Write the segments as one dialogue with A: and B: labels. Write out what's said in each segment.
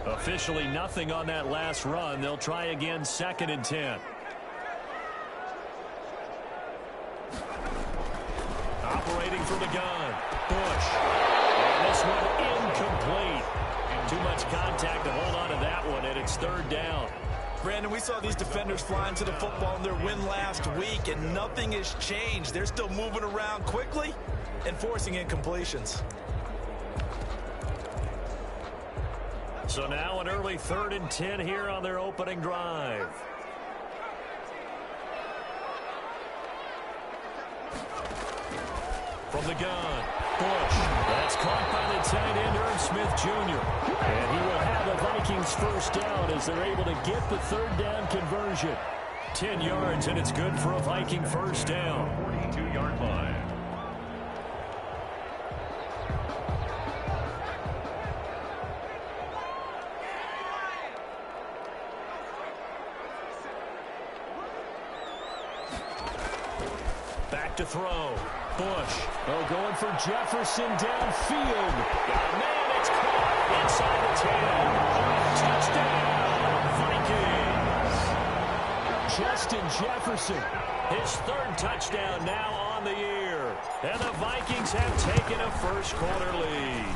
A: Officially nothing on that last run. They'll try again, 2nd and 10. Operating from the gun. Bush. And this one incomplete. Too much contact to hold on to that one, and it's 3rd down.
B: Brandon, we saw these defenders flying to the football in their win last week, and nothing has changed. They're still moving around quickly and forcing incompletions.
A: So now an early 3rd and 10 here on their opening drive. From the gun, Bush. That's caught by the tight end, Irv Smith Jr. And he will have a Vikings 1st down as they're able to get the 3rd down conversion. 10 yards, and it's good for a Viking 1st down. 42-yard line. Back to throw. Bush. Oh, going for Jefferson downfield. Man, it's caught inside the 10. Touchdown, Vikings. Justin Jefferson. His 3rd touchdown now on the year. And the Vikings have taken a first-quarter lead.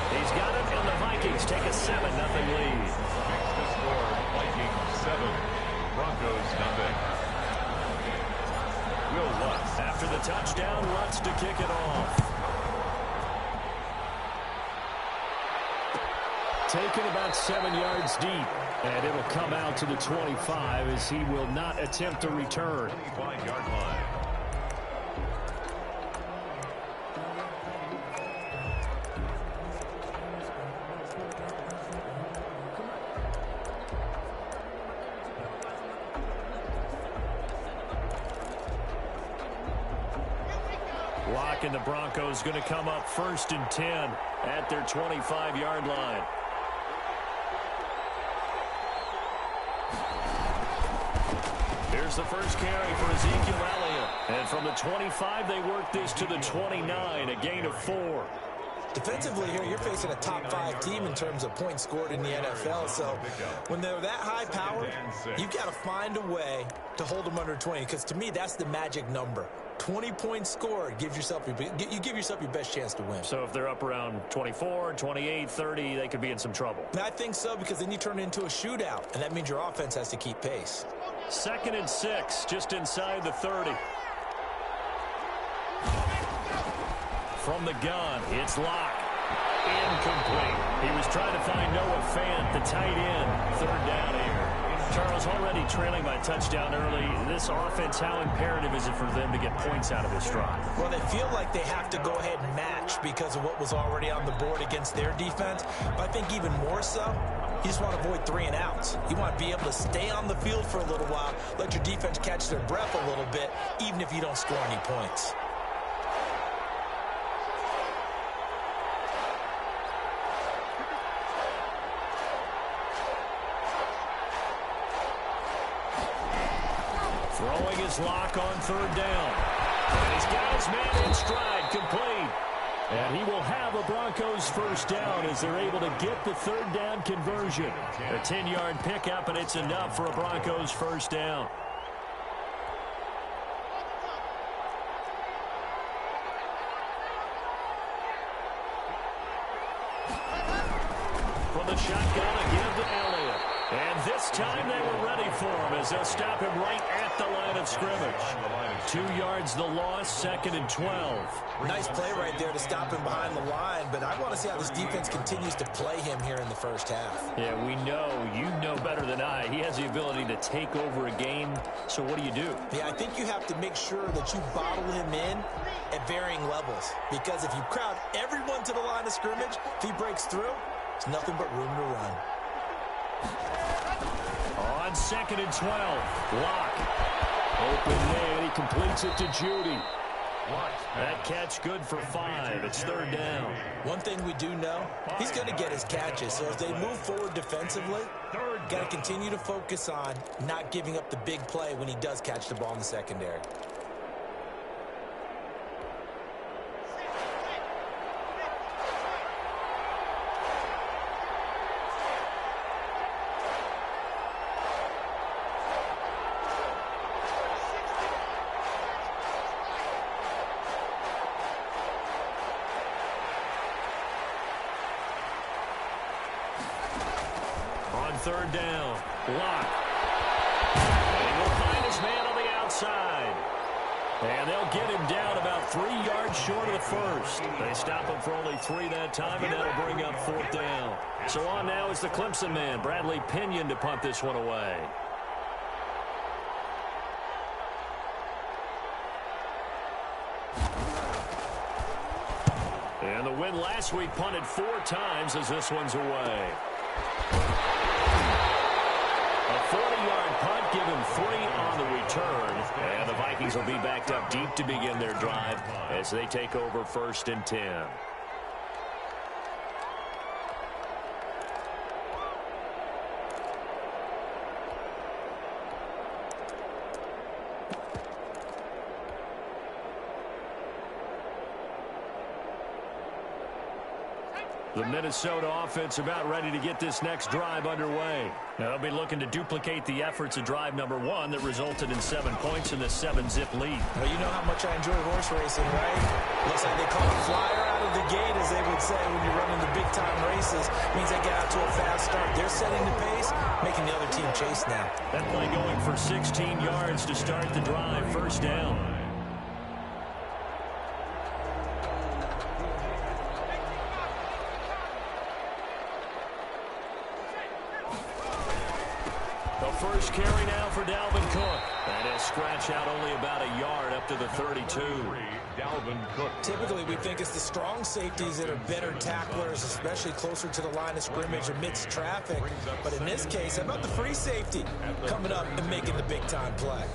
A: He's got it, and the Vikings take a 7-0 lead.
C: Makes the score Vikings 7, Broncos 0.
A: Will Lutz, after the touchdown, Lutz to kick it off. Taken about 7 yards deep, and it'll come out to the 25 as he will not attempt to return.
C: 25-yard line.
A: Lock, and the Broncos going to come up 1st and 10 at their 25-yard line. Here's the first carry for Ezekiel Elliott. And from the 25, they work this to the 29, a gain of 4.
B: Defensively here, you're facing a top-5 team in terms of points scored in the NFL. So when they're that high-powered, you've got to find a way to hold them under 20. Because to me, that's the magic number. 20 points scored gives yourself you give yourself your best chance to win.
A: So if they're up around 24, 28, 30, they could be in some trouble.
B: I think so, because then you turn it into a shootout, and that means your offense has to keep pace.
A: 2nd and 6, just inside the 30. From the gun, it's Locke. Incomplete. He was trying to find Noah Fant, the tight end. 3rd down here. Charles, already trailing by touchdown early. This offense, how imperative is it for them to get points out of this drive?
B: Well, they feel like they have to go ahead and match because of what was already on the board against their defense. But I think even more so, you just want to avoid 3 and outs. You want to be able to stay on the field for a little while, let your defense catch their breath a little bit, even if you don't score any points.
A: Throwing his Lock on 3rd down. And he's got his man in stride, complete. And he will have a Broncos 1st down as they're able to get the 3rd down conversion. A 10-yard pickup, and it's enough for a Broncos 1st down. From the shotgun, again to Elliott. And this time they were ready for him as they'll stop him right at the line of scrimmage. 2 yards the loss, 2nd and 12.
B: Nice play right there to stop him behind the line, but I want to see how this defense continues to play him here in the 1st half.
A: Yeah, we know, you know better than I, he has the ability to take over a game, so what do?
B: Yeah, I think you have to make sure that you bottle him in at varying levels, because if you crowd everyone to the line of scrimmage, if he breaks through, there's nothing but room to run.
A: On 2nd and 12, Locke. Open man, he completes it to Judy. That catch good for 5. It's 3rd down.
B: One thing we do know, he's going to get his catches. So as they move forward defensively, got to continue to focus on not giving up the big play when he does catch the ball in the secondary.
A: On third down, Locke. And he'll find his man on the outside. And they'll get him down about 3 yards short of the first. They stop him for only 3 that time, and that'll bring up fourth down. So on now is the Clemson man, Bradley Pinion, to punt this one away. And the win last week punted 4 times as this one's away. A 40-yard punt, give him 3 on the return. And the Vikings will be backed up deep to begin their drive as they take over 1st and 10. The Minnesota offense about ready to get this next drive underway. Now, they'll be looking to duplicate the efforts of drive number 1 that resulted in 7 points in the 7-zip lead.
B: Well, you know how much I enjoy horse racing, right? Looks like they call a flyer out of the gate, as they would say when you're running the big-time races. Means they get out to a fast start. They're setting the pace, making the other team chase now.
A: That play going for 16 yards to start the drive, 1st down. First carry now for Dalvin Cook. And he'll scratch out only about a yard up to the 32.
C: Dalvin Cook.
B: Typically, we think it's the strong safeties that are better tacklers, especially closer to the line of scrimmage amidst traffic. But in this case, how about the free safety coming up and making the big-time play?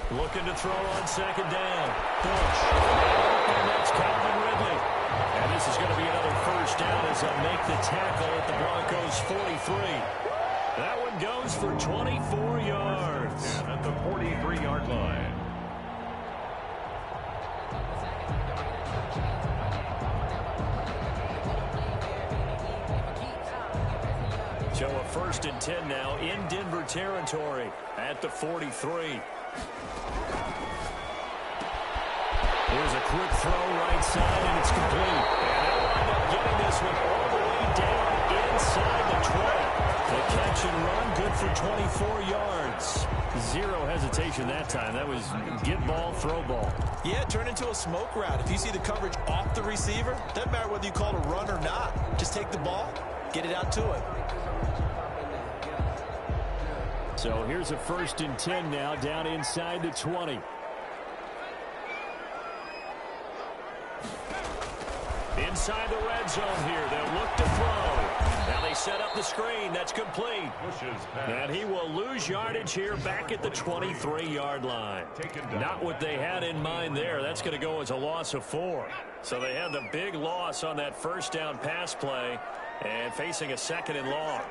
A: Looking to throw on 2nd down. Bush. And that's Calvin Ridley. And this is going to be another 1st down as they'll make the tackle at the Broncos' 43. That one goes for 24 yards.
C: And at the 43-yard line.
A: So a 1st and 10 now in Denver territory at the 43. Here's a quick throw right side, and it's complete. And they'll wind up getting this one all the way down inside the 20. The catch and run, good for 24 yards. 0 hesitation that time. That was get ball, throw ball.
B: Yeah, turn into a smoke route. If you see the coverage off the receiver, doesn't matter whether you call it a run or not. Just take the ball, get it out to him.
A: So here's a 1st and 10 now down inside the 20. Inside the red zone here. They'll look to throw. Now they set up the screen. That's complete. And he will lose yardage here back at the 23-yard line. Not what they had in mind there. That's going to go as a loss of 4. So they had the big loss on that 1st down pass play and facing a 2nd and long.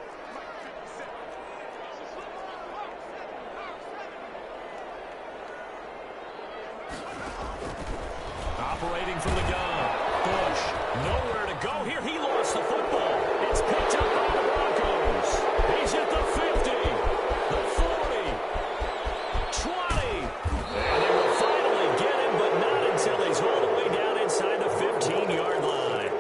A: Operating from the gun. Bush, nowhere to go here. He lost the football. It's picked up by the Broncos. He's at the 50, the 40, 20. And they will finally get him, but not until he's all the way down inside the 15-yard line.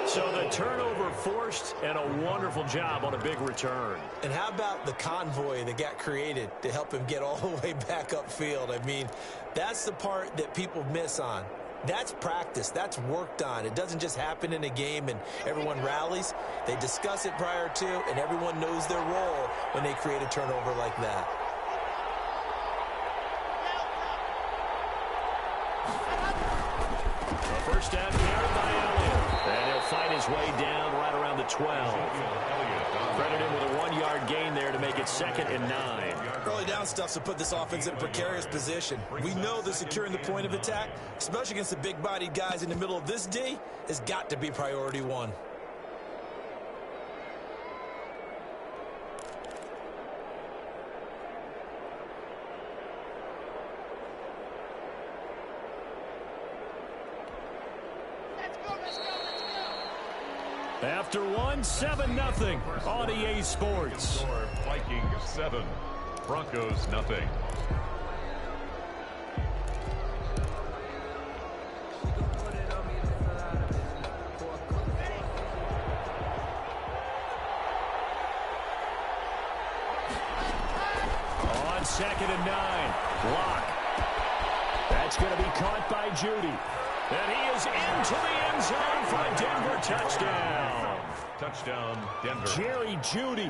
A: So the turnover forced, and a wonderful job on a big return.
B: And how about the convoy that got created to help him get all the way back upfield? I mean, that's the part that people miss on. That's practice. That's worked on. It doesn't just happen in a game and everyone rallies. They discuss it prior to, and everyone knows their role when they create a turnover like that.
A: A 1st down carry by Elliott. And he'll find his way down right around the 12. Credit him with a 1-yard gain there to make it 2nd and 9.
B: Early down stuff's to put this offense in a precarious position. We know that securing the point of attack, especially against the big-bodied guys in the middle of this D, has got to be priority 1.
A: After one, 7-0 on EA Sports.
C: Vikings 7, Broncos nothing.
A: On 2nd and 9, Locke. That's going to be caught by Judy. And he is into the end zone for a Denver touchdown.
C: Touchdown, Denver.
A: Jerry Judy,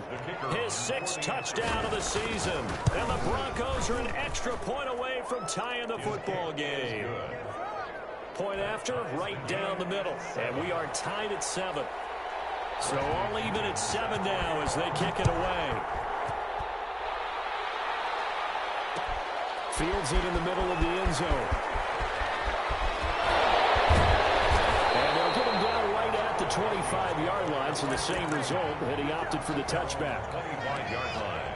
A: his 6th touchdown of the season. And the Broncos are an extra point away from tying the football game. Point after, right down the middle. And we are tied at 7. So all even at 7 now as they kick it away. Fields it in the middle of the end zone. And they'll get him down right at the 25-yard line, so the same result, and he opted for the touchback.
C: 25-yard line.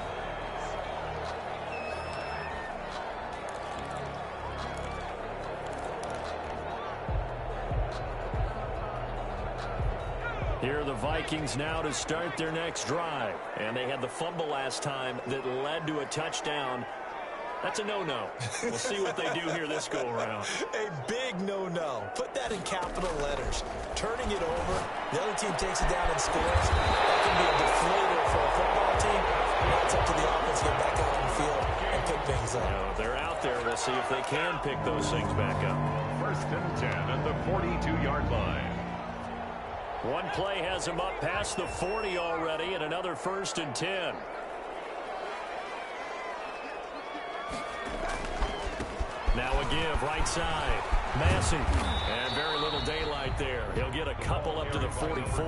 A: Here are the Vikings now to start their next drive. And they had the fumble last time that led to a touchdown. That's a no-no. We'll see what they do here this go-around.
B: A big no-no. Put that in capital letters. Turning it over, the other team takes it down and scores. That can be a deflator for a football team. Now it's up to the offense to get back out on the field and pick things up.
A: If they're out there, we'll see if they can pick those things back up.
C: 1st and 10 at the 42-yard line.
A: One play has him up past the 40 already, and another 1st and 10. Now a give, right side. Massey. And very little daylight there. He'll get a couple up to the 44.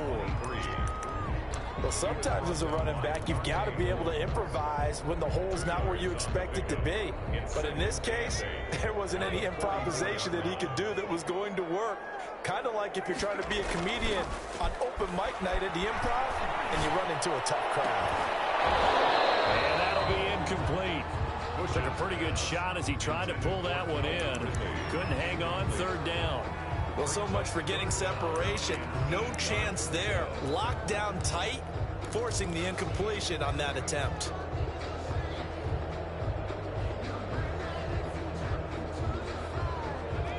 B: Well, sometimes as a running back, you've got to be able to improvise when the hole's not where you expect it to be. But in this case, there wasn't any improvisation that he could do that was going to work. Kind of like if you're trying to be a comedian on open mic night at the Improv and you run into a tough crowd.
A: And that'll be incomplete. Took a pretty good shot as he tried to pull that one in. Couldn't hang on, 3rd down.
B: Well, so much for getting separation. No chance there. Locked down tight, forcing the incompletion on that attempt.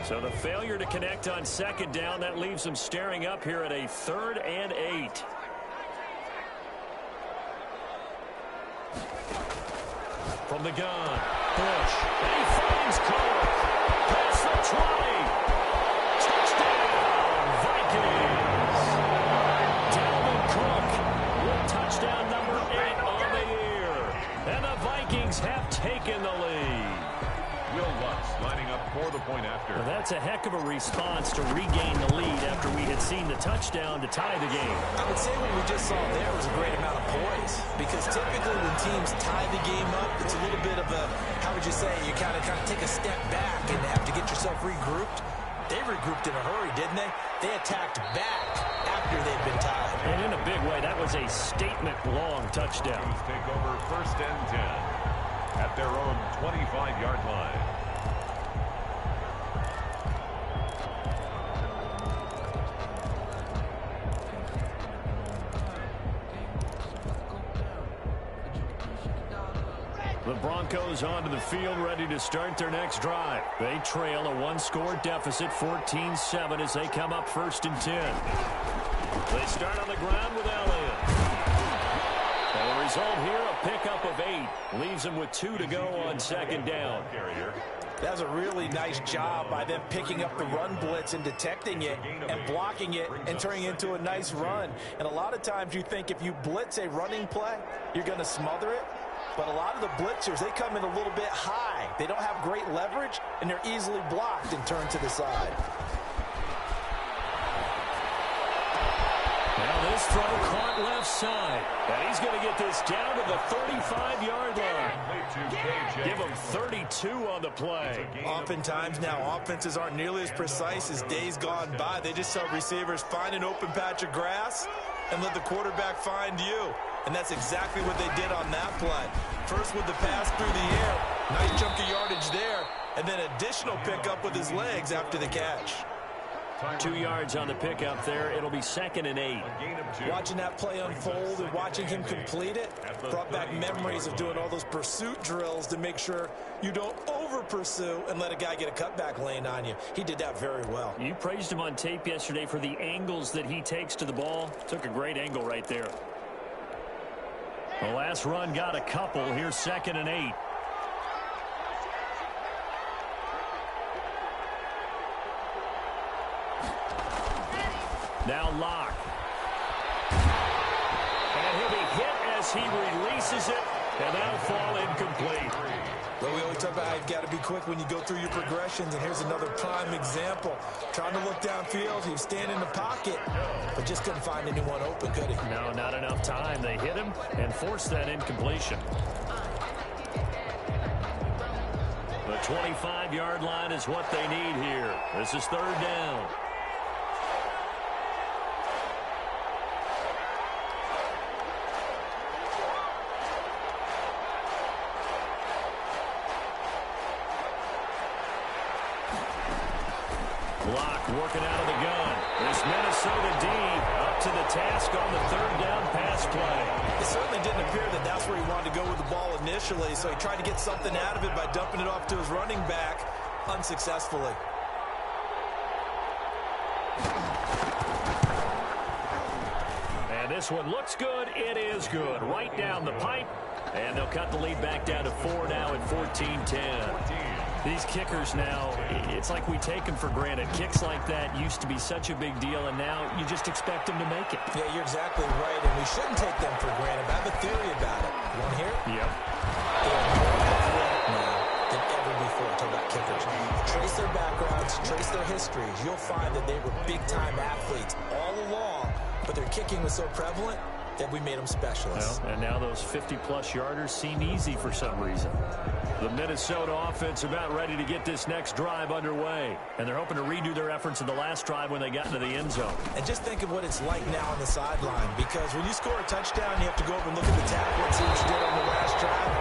A: So the failure to connect on 2nd down, that leaves him staring up here at a 3rd and 8. From the gun, Bush, and he finds Cole. Past the 20. Touchdown, Vikings. Dalvin Cook with touchdown number 8 on the year. And the Vikings have taken the lead.
C: Will Lutz lining up for the point after.
A: Well, that's a heck of a response to regain the lead after we had seen the touchdown to tie the game.
B: I would say what we just saw there was a great amount of poise, because typically when teams tie the game up, it's a little bit of a, how would you say, you kind of take a step back and have to get yourself regrouped. They regrouped in a hurry, didn't they? They attacked back after they'd been tied.
A: And in a big way, that was a statement-long touchdown.
C: Take over 1st and 10 at their own 25-yard line.
A: The Broncos onto the field, ready to start their next drive. They trail a 1-score deficit, 14-7, as they come up 1st and 10. They start on the ground with Elliott. And the result here, a pickup of 8. Leaves them with 2 to go on 2nd down.
B: That was a really nice job by them picking up the run blitz and detecting it and blocking it and turning it into a nice run. And a lot of times you think if you blitz a running play, you're going to smother it. But a lot of the blitzers, they come in a little bit high. They don't have great leverage, and they're easily blocked and turned to the side.
A: Now this throw caught left side. And he's going to get this down to the 35-yard line. Give him 32 on the play.
B: Oftentimes now, offenses aren't nearly as precise as days gone by. They just tell receivers, find an open patch of grass and let the quarterback find you. And that's exactly what they did on that play. First with the pass through the air. Nice chunk of yardage there. And then additional pickup with his legs after the catch.
A: 2 yards on the pickup there. It'll be 2nd and 8.
B: Watching that play unfold and watching him complete it brought back memories of doing all those pursuit drills to make sure you don't over-pursue and let a guy get a cutback lane on you. He did that very well.
A: You praised him on tape yesterday for the angles that he takes to the ball. Took a great angle right there. The last run got a couple. Here's 2nd and 8. Now Locke. And he'll be hit as he releases it, and that'll fall incomplete.
B: But we always talk about how you've got to be quick when you go through your progressions, and here's another prime example. Trying to look downfield, he was standing in the pocket, but just couldn't find anyone open, could he?
A: No, not enough time. They hit him and forced that incompletion. The 25-yard line is what they need here. This is 3rd down. Locke working out of the gun. This Minnesota D up to the task on the 3rd down pass play.
B: It certainly didn't appear that that's where he wanted to go with the ball initially, so he tried to get something out of it by dumping it off to his running back unsuccessfully.
A: And this one looks good. It is good. Right down the pipe. And they'll cut the lead back down to 4 now at 14-10. These kickers now, it's like we take them for granted. Kicks like that used to be such a big deal, and now you just expect them to make it.
B: Yeah, you're exactly right, and we shouldn't take them for granted. I have a theory about it. You want to hear it?
A: Yep.
B: They're more athletic now than ever before. Talk about kickers. Trace their backgrounds, trace their histories. You'll find that they were big-time athletes all along, but their kicking was so prevalent that we made them specialists.
A: Well, and now those 50-plus yarders seem easy for some reason. The Minnesota offense about ready to get this next drive underway. And they're hoping to redo their efforts in the last drive when they got into the end zone.
B: And just think of what it's like now on the sideline, because when you score a touchdown, you have to go over and look at the tackle and see what you did on the last drive.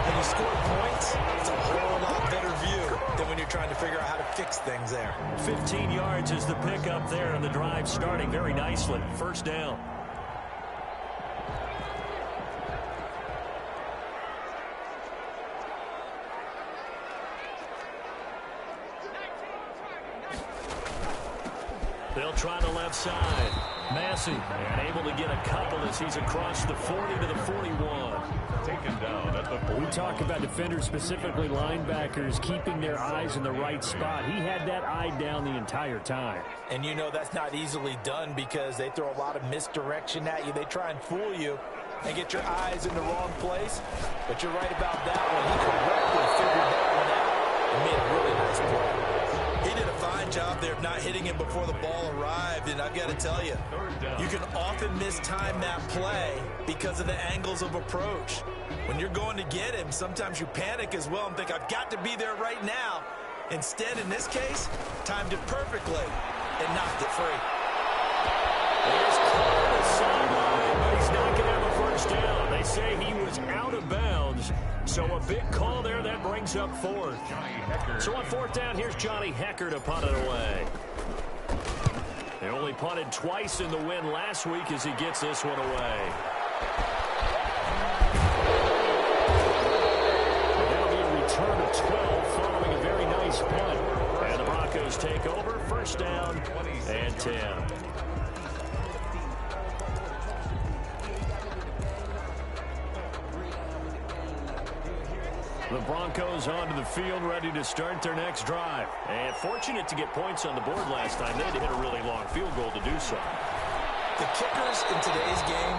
B: When you score points, it's a whole lot better view than when you're trying to figure out how to fix things there.
A: 15 yards is the pickup there, and the drive starting very nicely. 1st down. They'll try the left side. Massey, and able to get a couple as he's across the 40 to the 41.
C: Taken down at the 40.
A: We talk about defenders, specifically linebackers, keeping their eyes in the right spot. He had that eye down the entire time.
B: And you know that's not easily done because they throw a lot of misdirection at you. They try and fool you and get your eyes in the wrong place. But you're right about that one. He correctly figured that one out and made a really nice play. He did a fine job there of not hitting him before the ball arrived, and I've got to tell you, you can often mistime that play because of the angles of approach. When you're going to get him, sometimes you panic as well and think, I've got to be there right now. Instead, in this case, timed it perfectly and knocked it free.
A: Here's Carr on the sideline, but he's not going to have a 1st down. They say he was out of bounds. So a big call there that brings up 4th. So on 4th down, here's Johnny Hecker to punt it away. They only punted twice in the win last week as he gets this one away. That'll be a return of 12 following a very nice punt. And the Broncos take over. 1st down and 10. The Broncos onto the field, ready to start their next drive. And fortunate to get points on the board last time. They had to hit a really long field goal to do so.
B: The kickers in today's game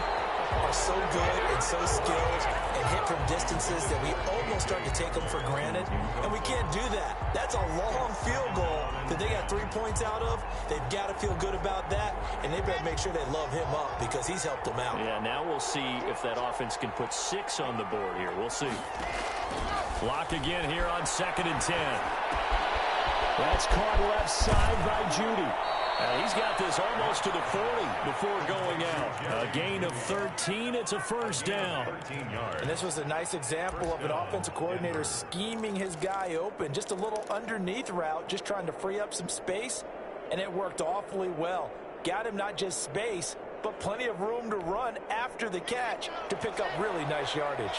B: are so good and so skilled and hit from distances that we almost start to take them for granted. And we can't do that. That's a long field goal that they got 3 points out of. They've got to feel good about that, and they better make sure they love him up because he's helped them out.
A: Yeah, now we'll see if that offense can put 6 on the board here. We'll see. Lock again here on 2nd and 10. That's caught left side by Judy. He's got this almost to the 40 before going out. A gain of 13. It's a 1st down.
B: And this was a nice example of an offensive coordinator scheming his guy open. Just a little underneath route, just trying to free up some space. and it worked awfully well. Got him not just space, but plenty of room to run after the catch to pick up really nice yardage.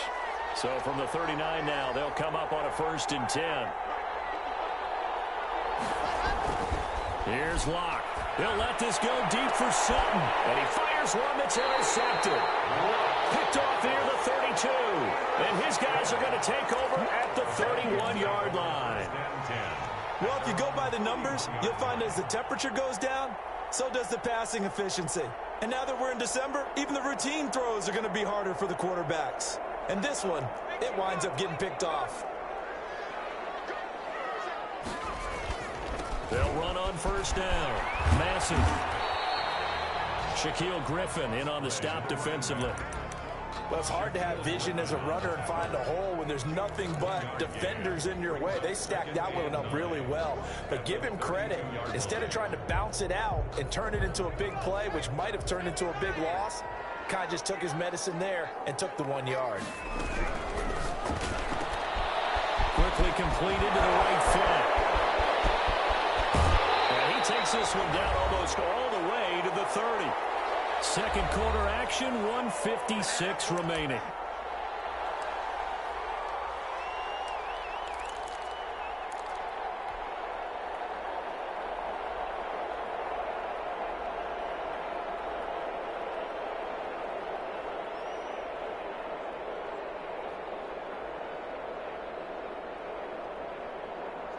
A: So from the 39 now, they'll come up on a 1st and 10. Here's Locke. He'll let this go deep for Sutton. And he fires one that's intercepted. Picked off near the 32. And his guys are going to take over at the 31-yard line.
B: Well, if you go by the numbers, you'll find as the temperature goes down, so does the passing efficiency. And now that we're in December, even the routine throws are going to be harder for the quarterbacks. And this one, it winds up getting picked off.
A: They'll run on 1st down. Massive. Shaquille Griffin in on the stop defensively.
B: Well, it's hard to have vision as a runner and find a hole when there's nothing but defenders in your way. They stacked that one up really well. But give him credit. Instead of trying to bounce it out and turn it into a big play, which might have turned into a big loss, kind of just took his medicine there and took the 1 yard.
A: Quickly completed to the right flank. And he takes this one down almost all the way to the 30. Second quarter action, 1:56 remaining.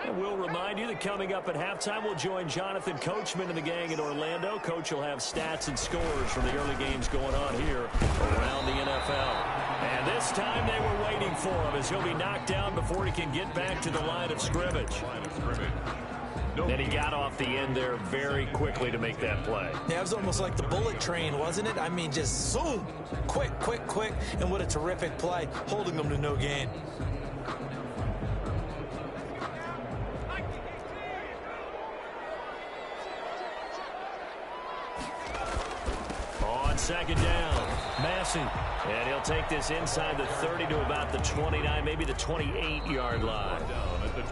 A: And we'll remind you that coming up at halftime, we'll join Jonathan Coachman and the gang in Orlando. Coach will have stats and scores from the early games going on here around the NFL. And this time they were waiting for him as he'll be knocked down before he can get back to the line of scrimmage. Then he got off the end there very quickly to make that play.
B: Yeah, it was almost like the bullet train, wasn't it? I mean, just zoom, quick, and what a terrific play, holding them to no gain.
A: On 2nd down, Massey. And he'll take this inside the 30 to about the 29, maybe the 28-yard line.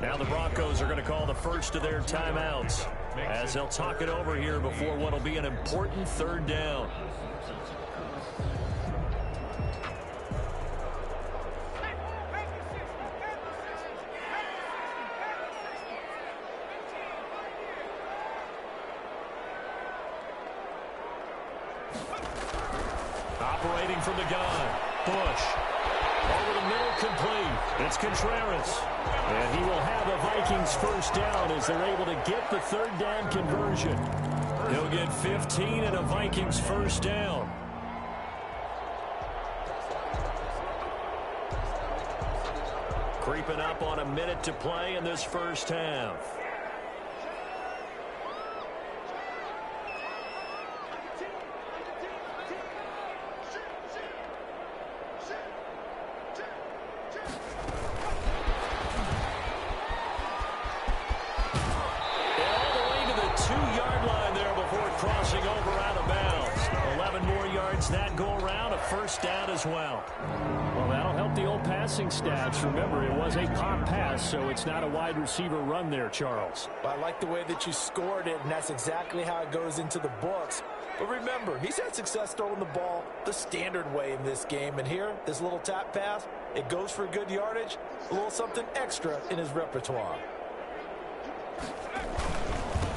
A: Now the Broncos are going to call the first of their timeouts as they'll talk it over here before what will be an important 3rd down. Operating from the gun, Bush. Over the middle, complete. It's Contreras. And he will have a Vikings 1st down as they're able to get the 3rd down conversion. He'll get 15 and a Vikings 1st down. Creeping up on a minute to play in this 1st half. That go around, a 1st down as well. Well, that'll help the old passing stats. Remember, it was a pop pass, so it's not a wide receiver run there, Charles.
B: Well, I like the way that you scored it, and that's exactly how it goes into the books. But remember, he's had success throwing the ball the standard way in this game. And here, this little tap pass, it goes for good yardage, a little something extra in his repertoire.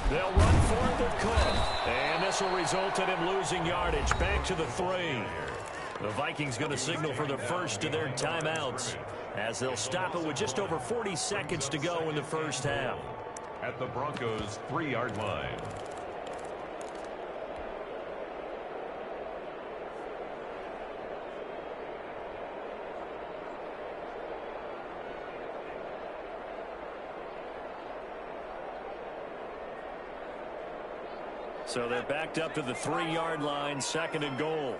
A: They'll run for it with Cook. And this will result in him losing yardage back to the 3. The Vikings going to signal for the first of their timeouts as they'll stop it with just over 40 seconds to go in the 1st half.
C: At the Broncos' 3-yard line.
A: So they're backed up to the 3-yard line, 2nd and goal.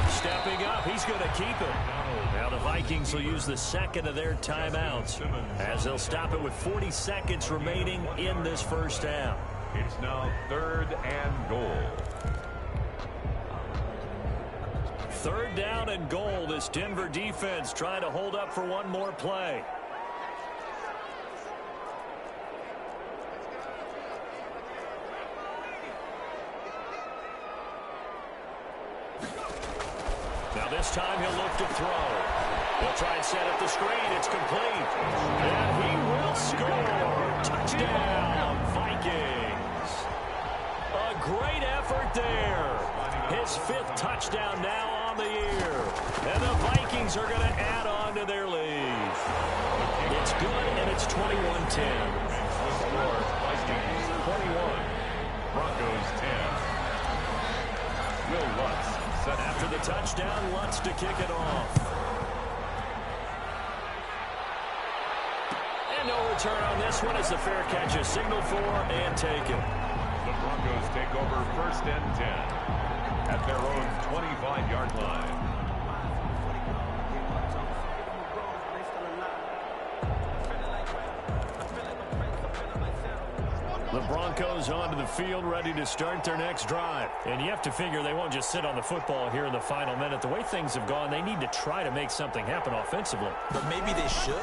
A: Stepping up, he's going to keep it. Now the Vikings will use the 2nd of their timeouts as they'll stop it with 40 seconds remaining in this 1st half.
C: It's now 3rd and goal.
A: Third down and goal. This Denver defense trying to hold up for one more play. Now this time he'll look to throw. He'll try and set up the screen. It's complete. And he will score. Touchdown, Vikings. A great effort there. His 5th touchdown now on the year. And the Vikings are going to add on to their lead. It's good, and it's 21-10.
C: Vikings 21, Broncos 10. Will Lutz set
A: after the touchdown. Lutz to kick it off. And no return on this one as the fair catch is signaled for and taken.
C: The Broncos take over 1st and 10 at their own 25-yard line.
A: The Broncos onto the field, ready to start their next drive. And you have to figure they won't just sit on the football here in the final minute. The way things have gone, they need to try to make something happen offensively.
B: But maybe they should.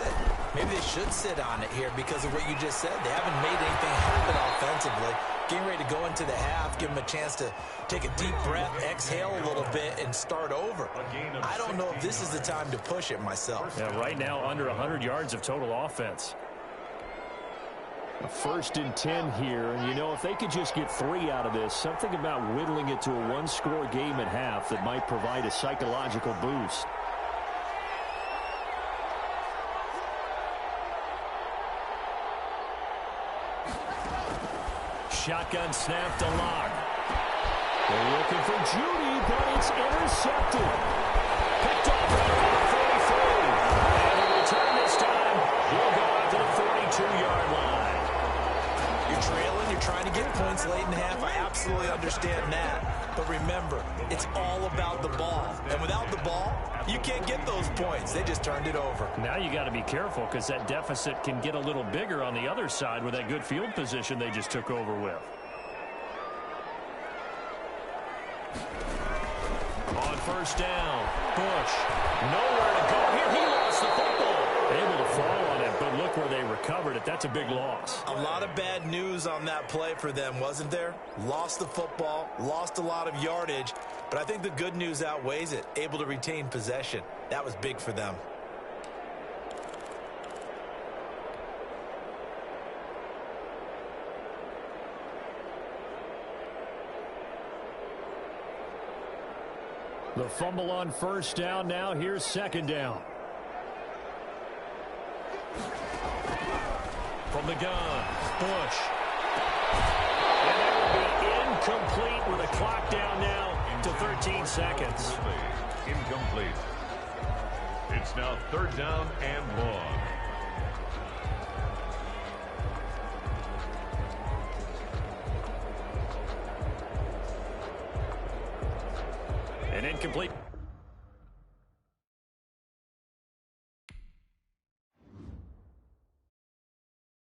B: Maybe they should sit on it here because of what you just said. They haven't made anything happen offensively. Getting ready to go into the half, give them a chance to take a deep breath, exhale a little bit, and start over. I don't know if this is the time to push it myself.
A: Yeah, right now under 100 yards of total offense. A 1st and 10 here, and you know, if they could just get 3 out of this, something about whittling it to a one-score game at half that might provide a psychological boost. Shotgun snap to Lock. They're looking for Judy, but it's intercepted. Picked off right around the 43. And the return this time will go out to the 42-yard line.
B: You're trailing, you're trying to get points late in the half. I absolutely understand that. But remember, it's all about the ball. And without the ball, you can't get those points. They just turned it over.
A: Now you got to be careful because that deficit can get a little bigger on the other side with that good field position they just took over with. On 1st down, Bush. Nowhere to go here. He lost the football. Able to fall on it, but look where they recovered it. That's a big loss.
B: A lot of bad news on that play for them, wasn't there? Lost the football, lost a lot of yardage, but I think the good news outweighs it. Able to retain possession. That was big for them.
A: The fumble on 1st down. Now here's 2nd down. From the gun, Bush. And it will be incomplete with a clock down now to 13 seconds.
C: Incomplete. It's now 3rd down and long.
A: An incomplete.